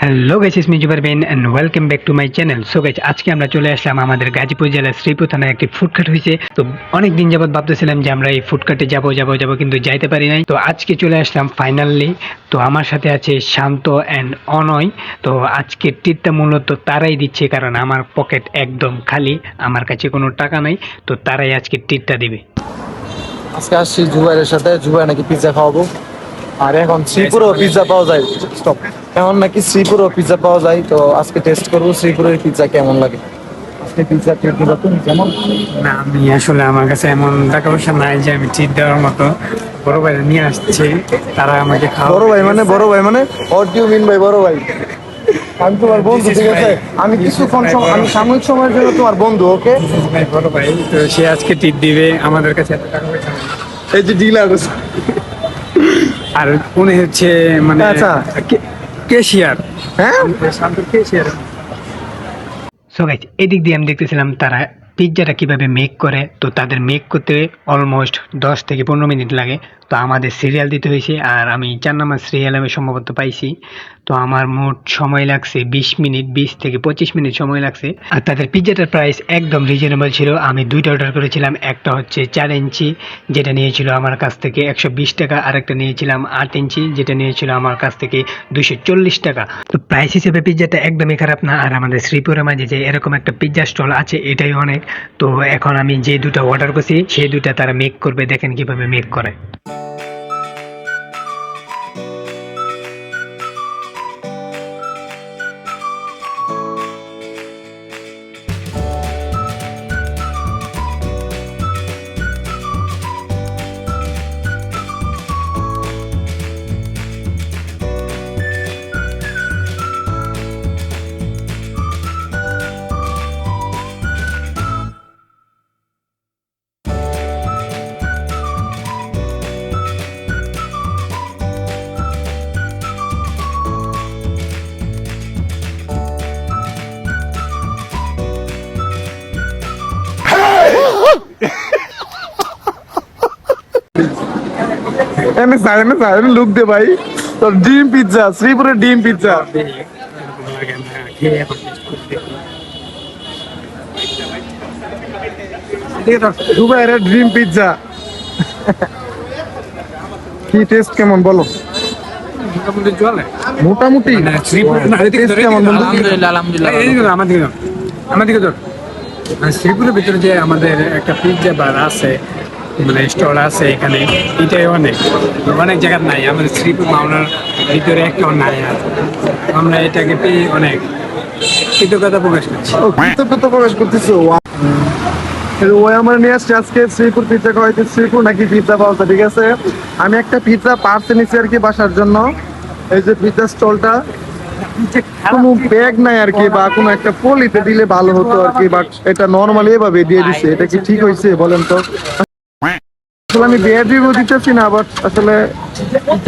Hello guys, it's me Zubair Bin and welcome back to my channel. So guys, আজকে আমরা চলে আসলাম আমাদের গাজীপুর জেলার শ্রীপুর থানায় একটি ফুডকার্ট হয়েছে। তো অনেক দিন যাবত ভাবতেছিলাম যে আমরা এই ফুডকার্টে যাব কিন্তু যাইতে পারি নাই। তো আজকে চলে আসলাম ফাইনালি। তো আমার সাথে আছে শান্ত এন্ড অনয়। তো আজকে ট্রিটটা মূলত তারাই দিচ্ছে, কারণ আমার পকেট একদম খালি, আমার কাছে কোনো টাকা নাই। তো তারাই আজকে ট্রিটটা দিবে। আজকে আসছি জুবাইরের সাথে। জুবাই নাকি পিৎজা খাওয়াবো, আর এখন শ্রীপুরেও পিৎজা পাওয়া যায়। স্টপ, এখন নাকি শ্রীপুরেও পিৎজা পাওয়া যায়। তো আজকে টেস্ট করবো শ্রীপুরের পিৎজা কেমন লাগে। আজকে পিৎজা ট্রিট দিবা তুমি কেমন? না, আমি আসলে আমার কাছে এমন টাকা পয়সা নাই যে আমি ট্রিট দেওয়ার মতো। বড় ভাই নিয়ে আসছে, তারা আমাকে বড় ভাই মানে what do you mean by বড় ভাই? আমি তোমার বন্ধু, ঠিক আছে? আমি কিছুক্ষণ আমি সাময়িক সময়ের জন্য তোমার বন্ধু, ওকে? বড় ভাই তো সে আজকে টিপ দিবে, আমাদের কাছে এত টাকা পয়সা নেই। এই যে ডিলার। আর উনি হচ্ছে মানে আচ্ছা। কেশিয়ার। হ্যাঁ, শান্তর কেশিয়ার। সো গাইস, এদিক দিয়ে আমি দেখতেছিলাম তারা পিৎজাটা কিভাবে মেক করে। তো তাদের মেক করতে অলমোস্ট 10 থেকে 15 মিনিট লাগে। তো আমাদের সিরিয়াল দিতে হয়েছে, আর আমি 4 নম্বর সিরিয়াল আমি সম্ভবত পাইছি। তো আমার মোট সময় লাগছে 20 মিনিট, 20 থেকে 25 মিনিট সময় লাগছে। আর তাদের পিৎজাটার প্রাইস একদম রিজনেবল ছিল। আমি দুইটা অর্ডার করেছিলাম, একটা হচ্ছে 4 ইঞ্চি যেটা নিয়েছিল আমার কাছ থেকে 120 টাকা, আর একটা নিয়েছিলাম 8 ইঞ্চি যেটা নিয়েছিল আমার কাছ থেকে 240 টাকা। তো প্রাইস হিসেবে পিৎজাটা একদমই খারাপ না। আর আমাদের শ্রীপুরের মাঝে যে এরকম একটা পিৎজা স্টল আছে এটাই অনেক। তো এখন আমি যে দুটো অর্ডার করছি সেই দুটা তারা মেক করবে, দেখেন কিভাবে মেক করে। এনে সাইন লুক দে ভাই। তোর ডিম পিৎজা, শ্রীপুরের ডিম পিৎজা। দুবাইয়ের ড্রিম পিৎজা। কি টেস্ট কেমন বলো? মোটামুটি চলে। মোটামুটি টেস্ট কেমন বন্ধু? আমাদের শ্রীপুরের ভিতরে যে আমাদের একটা পিৎজা বার আছে, মানে স্টল আছে এখানে, এটাই অনেক অনেক জায়গার নাই। আমাদের শ্রীপুর মাওনার ভিতরে একটাও নাই। আর আমরা এটাকে পেয়ে অনেক কৃতজ্ঞতা প্রকাশ করছি। কৃতজ্ঞতা প্রকাশ করতেছো। ওই আমার নিয়ে আসছে আজকে শ্রীপুর পিৎজা খাওয়াইতে। শ্রীপুর নাকি পিৎজা পাওয়া যায়, ঠিক আছে? আমি একটা পিৎজা পার্সে নিচ্ছি আর কি বাসার জন্য। এই যে পিৎজা স্টলটা, কোনো ব্যাগ নাই আর কি, বা কোনো একটা পলিতে দিলে ভালো হতো আর কি, বাট এটা নর্মালি এভাবে দিয়ে দিচ্ছে। এটা কি ঠিক হয়েছে বলেন তো? আসলে আমি ব্যাগ রিভিউ দিতেছি না, বাট আসলে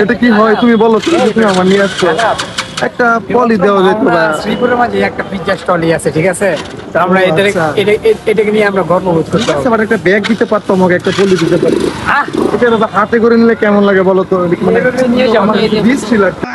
এটা কি হয় তুমি বলো তো? তুমি আমার নিয়ে আসছো, একটা পলি দেওয়া যেত বা। শ্রীপুরের মাঝে একটা পিৎজা স্টলই আছে, ঠিক আছে? তো আমরা এটাকে নিয়ে আমরা গর্ববোধ করছি। আমার একটা ব্যাগ দিতে পারতো, আমাকে একটা পলি দিতে পারতো। এটা হাতে করে নিলে কেমন লাগে বলো তো? মানে নিয়ে যাও, আমার নিয়ে যাও। দিচ্ছিল আর কি।